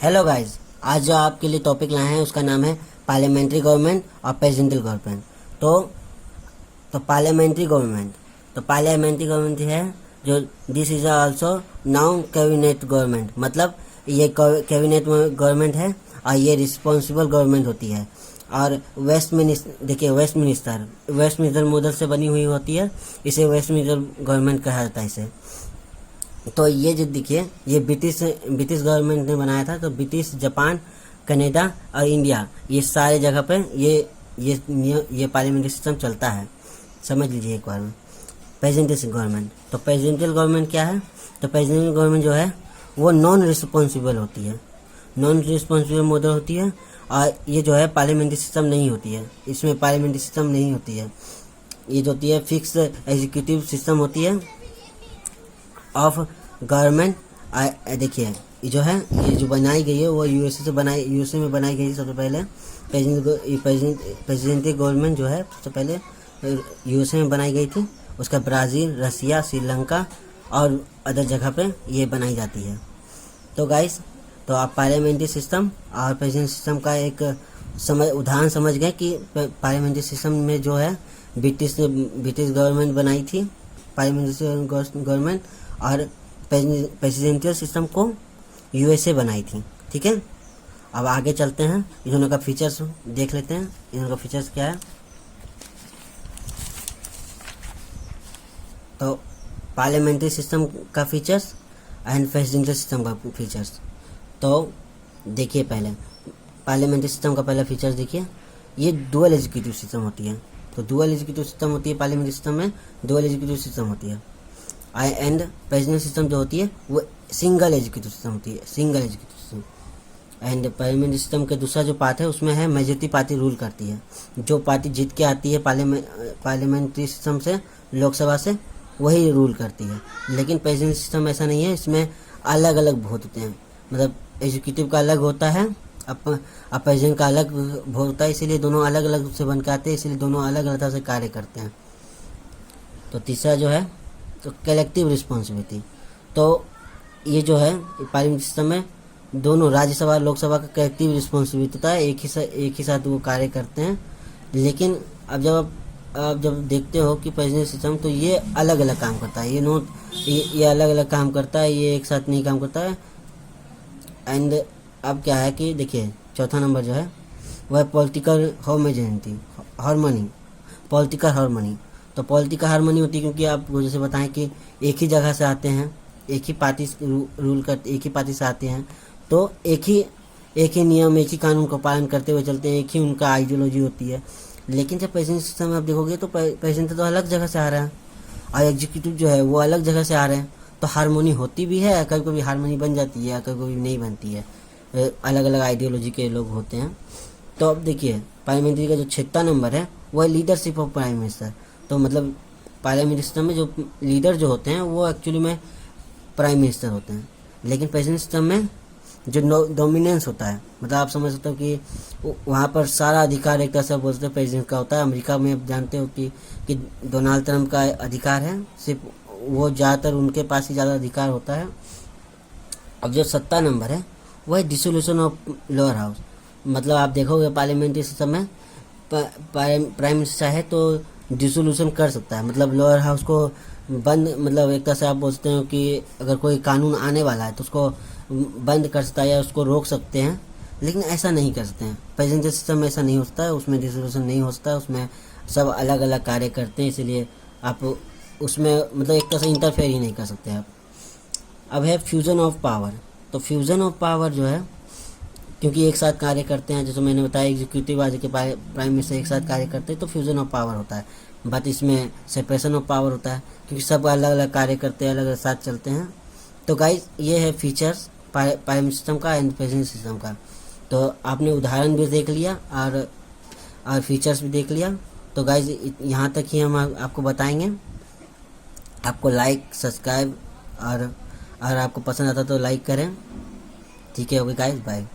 Hello guys, आज जो आपके लिए टॉपिक लाए हैं उसका नाम है पार्लियामेंट्री गवर्नमेंट और प्रेसिडेंशियल गवर्नमेंट। पार्लियामेंट्री गवर्नमेंट है जो this is also now cabinet government, मतलब ये कैबिनेट गवर्नमेंट है और ये रिस्पॉन्सिबल गवर्नमेंट होती है। और वेस्ट मिनिस्टर मॉडल से बनी हुई होती है, इसे वेस्ट मिनिस्टर गवर्नमेंट कहा जाता है इसे। तो ये जो देखिए, ये ब्रिटिश गवर्नमेंट ने बनाया था। तो ब्रिटिश, जापान, कनाडा और इंडिया, ये सारे जगह पे ये पार्लियामेंट्री सिस्टम चलता है। समझ लीजिए एक बार में। प्रेसिडेंशियल गवर्नमेंट, तो प्रेसिडेंशियल गवर्नमेंट क्या है? तो प्रेसिडेंशियल गवर्नमेंट जो है वो नॉन रिस्पॉन्सिबल होती है, नॉन रिस्पॉन्सिबल मॉडल होती है। और ये जो है पार्लियामेंट्री सिस्टम नहीं होती है, इसमें पार्लियामेंट्री सिस्टम नहीं होती है। ये जो होती है फिक्स एग्जीक्यूटिव सिस्टम होती है ऑफ गवर्नमेंट। देखिए ये जो बनाई गई है वो यूएसए में बनाई गई है। सबसे पहले प्रेसिडेंशियल गवर्नमेंट जो है सबसे पहले यूएसए में बनाई गई थी। उसका ब्राज़ील, रसिया, श्रीलंका और अदर जगह पे ये बनाई जाती है। तो गाइस, तो आप पार्लियामेंट्री सिस्टम और प्रेसिडेंशियल सिस्टम का एक उदाहरण समझ गए कि पार्लियामेंट्री सिस्टम में जो है ब्रिटिश गवर्नमेंट बनाई थी पार्लियामेंट्री गवर्नमेंट, और प्रेसिडेंशियल सिस्टम को यूएसए बनाई थी। ठीक है, अब आगे चलते हैं, इन दोनों का फीचर्स देख लेते हैं। इन दोनों का फीचर्स क्या है? तो पार्लियामेंट्री सिस्टम का फीचर्स एंड प्रेसिडेंशियल सिस्टम का फीचर्स। तो देखिए, पहले पार्लियामेंट्री सिस्टम का पहला फीचर्स देखिए, ये डुअल एग्जीक्यूटिव सिस्टम होती है। तो डुअल एग्जीक्यूटिव सिस्टम होती है पार्लियामेंट्री सिस्टम में, डुअल एग्जीक्यूटिव सिस्टम होती है। एंड प्रेसिडेंशियल सिस्टम जो होती है वो सिंगल एग्जीक्यूटिव सिस्टम होती है, single executive system. And parliamentary system का दूसरा जो पार्ट है उसमें है मेजॉरिटी पार्टी रूल करती है। जो पार्टी जीत के आती है पार्लियामेंट्री सिस्टम से, लोकसभा से, वही रूल करती है। लेकिन प्रेसिडेंशियल सिस्टम ऐसा नहीं है, इसमें अलग अलग वोट होते हैं। मतलब एग्जीक्यूटिव का अलग होता है, प्रेसिडेंट का अलग वोट होता है, इसीलिए दोनों अलग अलग से बन के आते हैं, इसलिए दोनों अलग अलग तरह से कार्य करते हैं। तो तीसरा जो है तो कलेक्टिव रिस्पॉन्सिबिलिटी। तो ये जो है पार्लियामेंट्री सिस्टम में दोनों राज्यसभा और लोकसभा का कलेक्टिव रिस्पॉन्सिबिलिटी होता है, एक ही साथ वो कार्य करते हैं। लेकिन अब जब देखते हो कि प्रेसिडेंशियल सिस्टम, तो ये अलग अलग काम करता है, ये अलग अलग काम करता है, ये एक साथ नहीं काम करता है। एंड अब क्या है कि देखिए, चौथा नंबर जो है वह है पॉलिटिकल हार्मनी। पॉलिटिकल हार्मनी, तो पॉलिटिकल हार्मनी होती है क्योंकि आप जैसे बताएं कि एक ही जगह से आते हैं, एक ही पार्टी रूल करते, एक ही पार्टी से आते हैं, तो एक ही नियम, एक ही कानून का पालन करते हुए चलते हैं, एक ही उनका आइडियोलॉजी होती है। लेकिन जब प्रेसिडेंशियल सिस्टम में आप देखोगे तो प्रेसिडेंट तो अलग जगह से आ रहा है और एग्जीक्यूटिव जो है वो अलग जगह से आ रहे हैं। तो हार्मोनी होती भी है, कभी कभी हार्मोनी बन जाती है, कभी कभी नहीं बनती है, अलग अलग आइडियोलॉजी के लोग होते हैं। तो अब देखिए, पार्लियामेंट्री का जो 6वां नंबर है वह लीडरशिप ऑफ प्राइम मिनिस्टर। तो मतलब पार्लियामेंट्री सिस्टम में जो लीडर जो होते हैं वो एक्चुअली में प्राइम मिनिस्टर होते हैं। लेकिन प्रेसिडेंशियल सिस्टम में जो डोमिनेंस होता है, मतलब आप समझ सकते हो कि वहाँ पर सारा अधिकार एक तरह से बोलते हैं प्रेसिडेंट का होता है। अमेरिका में आप जानते हो कि डोनाल्ड ट्रंप का अधिकार है, सिर्फ वो ज़्यादातर उनके पास ही ज़्यादा अधिकार होता है। अब जो 7वां नंबर है वह है डिसोल्यूशन ऑफ लोअर हाउस। मतलब आप देखोगे पार्लियामेंट्री सिस्टम में प्राइम मिनिस्टर चाहे तो डिसोल्यूशन कर सकता है, मतलब लोअर हाउस को बंद, मतलब एक तरह से आप बोलते हो कि अगर कोई कानून आने वाला है तो उसको बंद कर सकता है या उसको रोक सकते हैं। लेकिन ऐसा नहीं कर सकते हैं, प्रेसिडेंशियल सिस्टम में ऐसा नहीं होता है, उसमें डिसोल्यूशन नहीं होता है, उसमें सब अलग अलग कार्य करते हैं, इसीलिए आप उसमें मतलब एक तरह से इंटरफेयर ही नहीं कर सकते आप। अब है फ्यूजन ऑफ पावर। तो फ्यूजन ऑफ पावर जो है, क्योंकि एक साथ कार्य करते हैं, जैसे मैंने बताया एग्जीक्यूटिव आज के प्राइम मिनिस्टर एक साथ कार्य करते हैं, तो फ्यूजन ऑफ पावर होता है। बट इसमें सेपरेशन ऑफ पावर होता है, क्योंकि सब अलग अलग कार्य करते हैं, अलग अलग साथ चलते हैं। तो गाइस, ये है फीचर्स पार्लियामेंट्री सिस्टम का एंड प्रेसिडेंशियल सिस्टम का। तो आपने उदाहरण भी देख लिया और फीचर्स भी देख लिया। तो गाइस, यहाँ तक ही हम आपको बताएंगे। आपको लाइक, सब्सक्राइब और आपको पसंद आता तो लाइक करें। ठीक है, ओके गाइस, बाय।